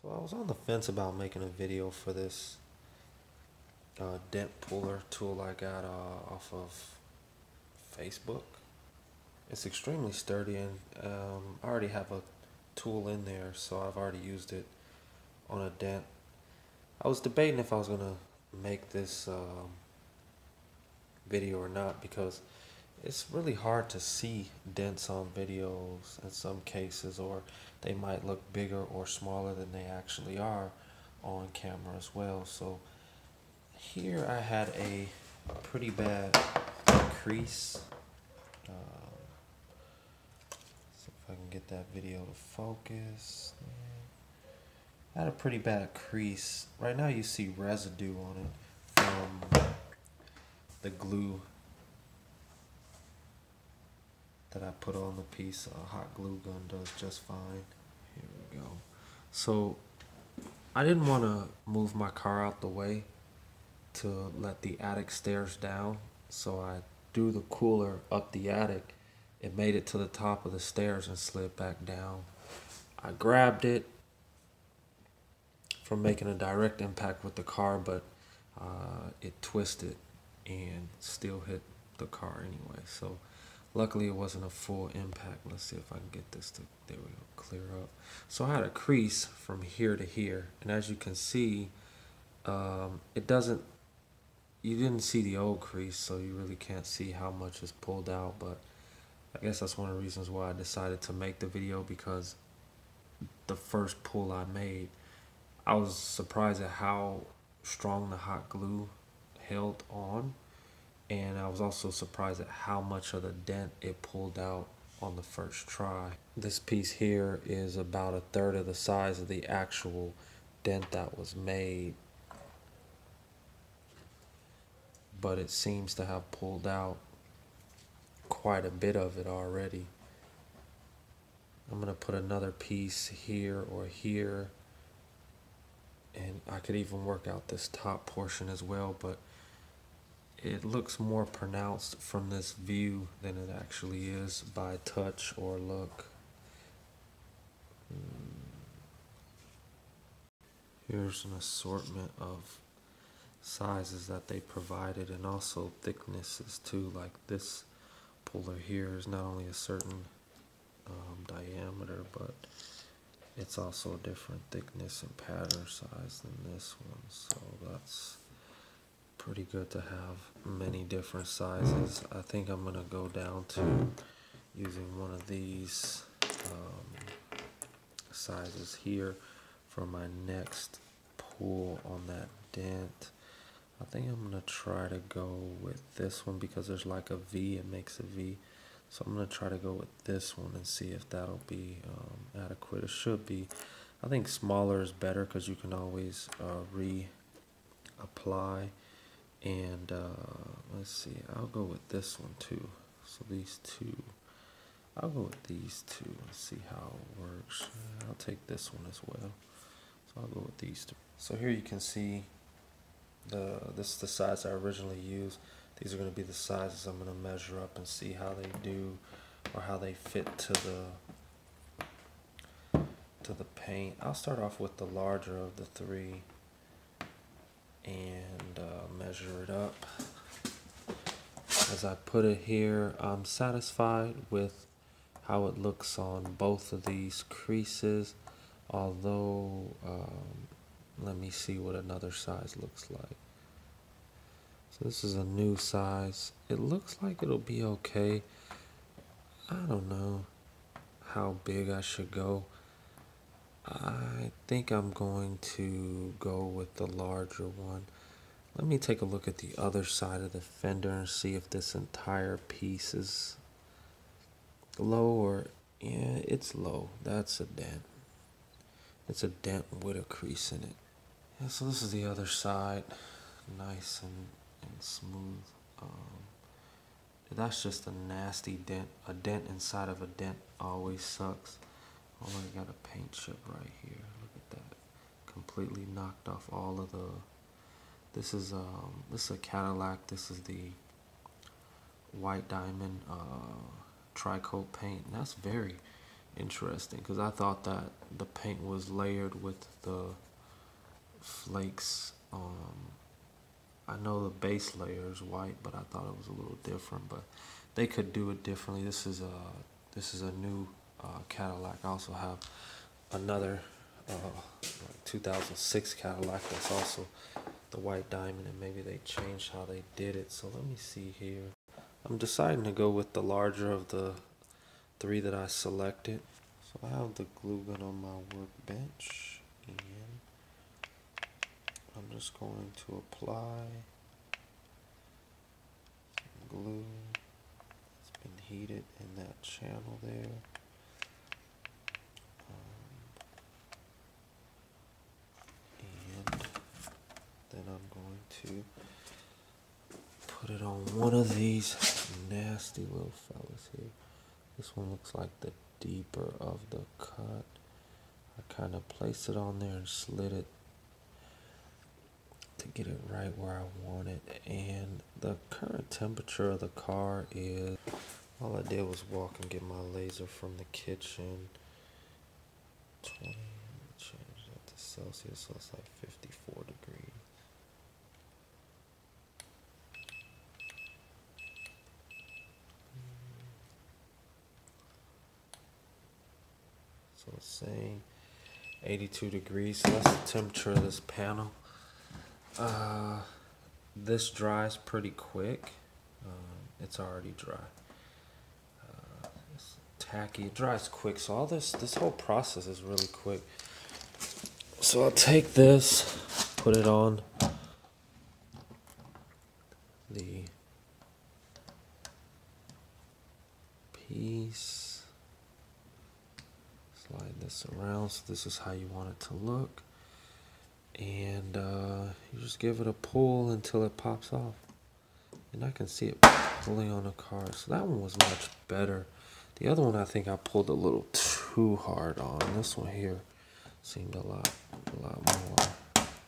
So I was on the fence about making a video for this dent puller tool I got off of Facebook. It's extremely sturdy, and I already have a tool in there, so I've already used it on a dent. I was debating if I was gonna make this video or not, because it's really hard to see dents on videos in some cases, or they might look bigger or smaller than they actually are on camera as well. So here I had a pretty bad crease. See if I can get that video to focus. I had a pretty bad crease. Right now you see residue on it from the glue that I put on the piece. A hot glue gun does just fine. Here we go. So I didn't want to move my car out the way to let the attic stairs down, so I threw the cooler up the attic. It made it to the top of the stairs and slid back down. I grabbed it from making a direct impact with the car, but it twisted and still hit the car anyway. So luckily it wasn't a full impact. Let's see if I can get this to, there we go, clear up. So I had a crease from here to here, and as you can see, it doesn't, you didn't see the old crease, so you really can't see how much is pulled out. But I guess that's one of the reasons why I decided to make the video, because the first pull I made, I was surprised at how strong the hot glue held on, and I was also surprised at how much of the dent it pulled out on the first try. This piece here is about 1/3 of the size of the actual dent that was made, but it seems to have pulled out quite a bit of it already. I'm gonna put another piece here or here, and I could even work out this top portion as well, but it looks more pronounced from this view than it actually is by touch or look. Here's an assortment of sizes that they provided, and also thicknesses too. Like this puller here is not only a certain diameter, but it's also a different thickness and pattern size than this one. So that's pretty good to have many different sizes. I think I'm gonna go down to using one of these sizes here for my next pull on that dent. I think I'm gonna try to go with this one because there's like a V, it makes a V. So I'm gonna try to go with this one and see if that'll be adequate. It should be. I think smaller is better because you can always reapply. And let's see, I'll go with this one too. So these two, I'll go with these two and see how it works. I'll take this one as well. So I'll go with these two. So here you can see this is the size I originally used. These are going to be the sizes I'm going to measure up and see how they do, or how they fit to the paint. I'll start off with the larger of the three and measure it up. As I put it here, I'm satisfied with how it looks on both of these creases, although let me see what another size looks like. So this is a new size. It looks like it'll be okay. I don't know how big I should go. I think I'm going to go with the larger one. Let me take a look at the other side of the fender and see if this entire piece is low, or yeah, it's low. That's a dent. It's a dent with a crease in it. Yeah, so this is the other side, nice and smooth. That's just a nasty dent. A dent inside of a dent always sucks. Oh, I got a paint chip right here. Look at that. Completely knocked off all of the. This is a Cadillac. This is the white diamond tri-coat paint. And that's very, interesting because I thought that the paint was layered with the flakes. I know the base layer is white, but I thought it was a little different. But they could do it differently. This is a new Cadillac. I also have another like 2006 Cadillac that's also the white diamond, and maybe they changed how they did it. So let me see here. I'm deciding to go with the larger of the three that I selected. So I have the glue gun on my workbench, and I'm just going to apply some glue. It's been heated in that channel there. And then I'm going to put it on one of these nasty little fellas here. This one looks like the deeper of the cut. I kind of placed it on there and slid it to get it right where I want it. And the current temperature of the car is, all I did was walk and get my laser from the kitchen. 20, change that to Celsius, so it's like 54 degrees. So it's saying 82 degrees, so that's the temperature of this panel. This dries pretty quick. It's already dry. It's tacky, it dries quick, so all this whole process is really quick. So I'll take this, put it on the piece, slide this around, so this is how you want it to look, and you just give it a pull until it pops off. And I can see it pulling on the car, so that one was much better. The other one I think I pulled a little too hard on. This one here seemed a lot more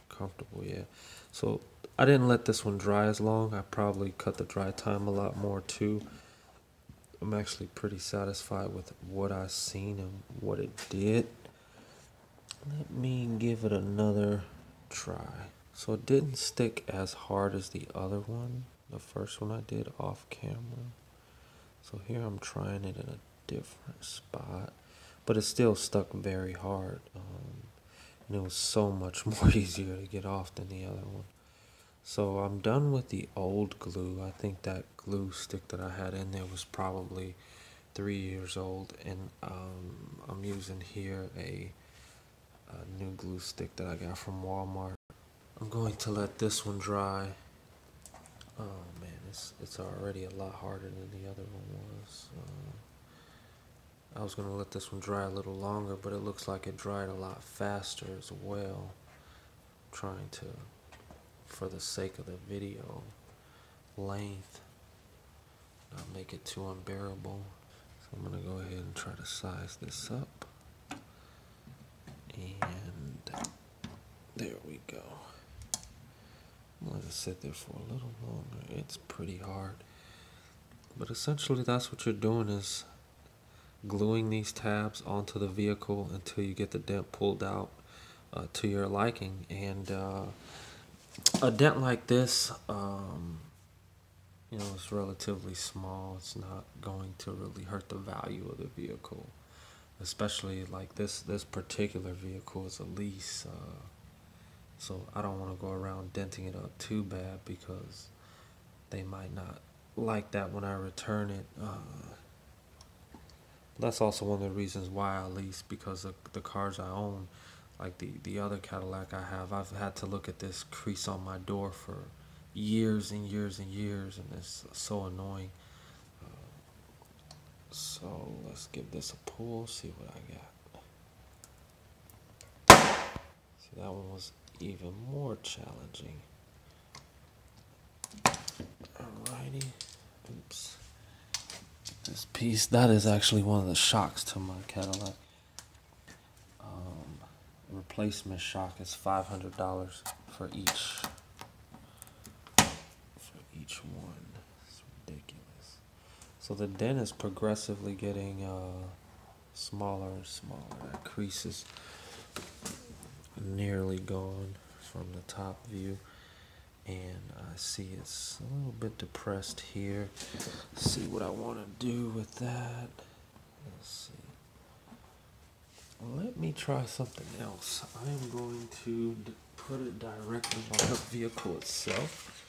comfortable, yeah. So I didn't let this one dry as long. I probably cut the dry time a lot more too. I'm actually pretty satisfied with what I've seen and what it did. Let me give it another try. So it didn't stick as hard as the other one, the first one I did off camera. So here I'm trying it in a different spot, but it still stuck very hard. And it was so much more easier to get off than the other one. So I'm done with the old glue. I think that glue stick that I had in there was probably 3 years old, and I'm using here a new glue stick that I got from Walmart. I'm going to let this one dry. Oh man, it's already a lot harder than the other one was. I was going to let this one dry a little longer, but it looks like it dried a lot faster as well. I'm trying to, for the sake of the video length, not make it too unbearable. So I'm going to go ahead and try to size this up. And there we go. I'm going to let it sit there for a little longer. It's pretty hard. But essentially that's what you're doing, is gluing these tabs onto the vehicle until you get the dent pulled out to your liking. And a dent like this, you know, it's relatively small. It's not going to really hurt the value of the vehicle, especially like this particular vehicle is a lease. So I don't want to go around denting it up too bad, because they might not like that when I return it. That's also one of the reasons why I lease, because of the cars I own, like the other Cadillac I have, I've had to look at this crease on my door for years and years and years, and it's so annoying. So let's give this a pull, see what I got. See, that one was even more challenging. Alrighty, oops. This piece, that is actually one of the shocks to my Cadillac. Replacement shock is $500 for each one. It's ridiculous. So the dent is progressively getting smaller and smaller. That crease is nearly gone from the top view, and I see it's a little bit depressed here. Let's see what I want to do with that. Let's see. Let me try something else. I am going to put it directly on the vehicle itself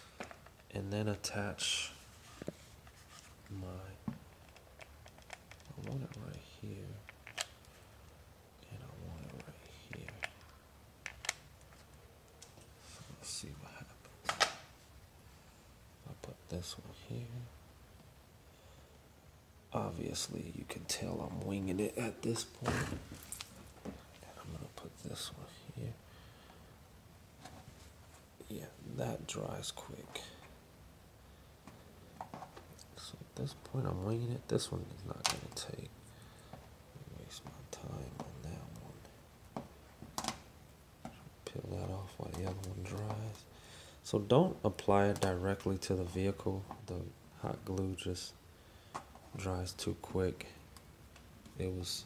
and then attach my, I want it right here, and I want it right here. So let's see what happens. I'll put this one here. Obviously, you can tell I'm winging it at this point. I'm gonna put this one here. Yeah, that dries quick. So at this point, I'm winging it. This one is not gonna take. Waste my time on that one. Peel that off while the other one dries. So don't apply it directly to the vehicle. The hot glue just dries too quick. It was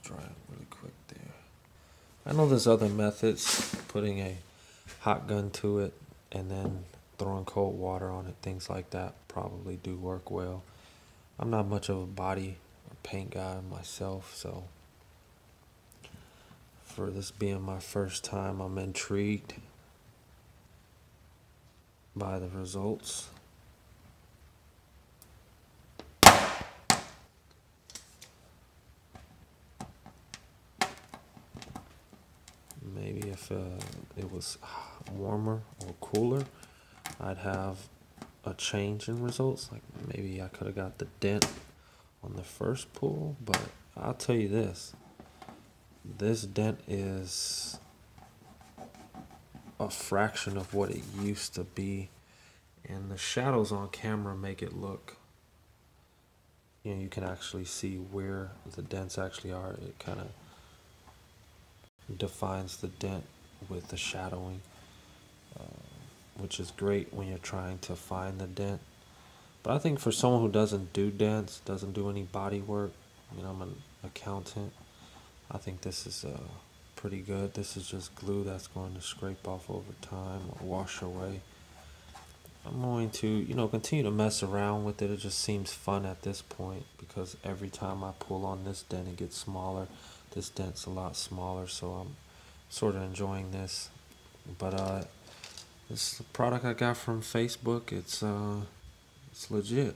drying really quick there. I know there's other methods, putting a hot gun to it and then throwing cold water on it, things like that probably do work well. I'm not much of a body or paint guy myself, so for this being my first time, I'm intrigued by the results. Maybe if it was warmer or cooler, I'd have a change in results. Like maybe I could have got the dent on the first pull, but I'll tell you this dent is a fraction of what it used to be, and the shadows on camera make it look, you can actually see where the dents actually are. It kind of defines the dent with the shadowing, which is great when you're trying to find the dent. But I think for someone who doesn't do dents, doesn't do any body work, I'm an accountant, I think this is pretty good. This is just glue that's going to scrape off over time or wash away. I'm going to, continue to mess around with it. It just seems fun at this point because every time I pull on this dent, it gets smaller. This dent's a lot smaller, so I'm sort of enjoying this. But this is a product I got from Facebook. It's legit.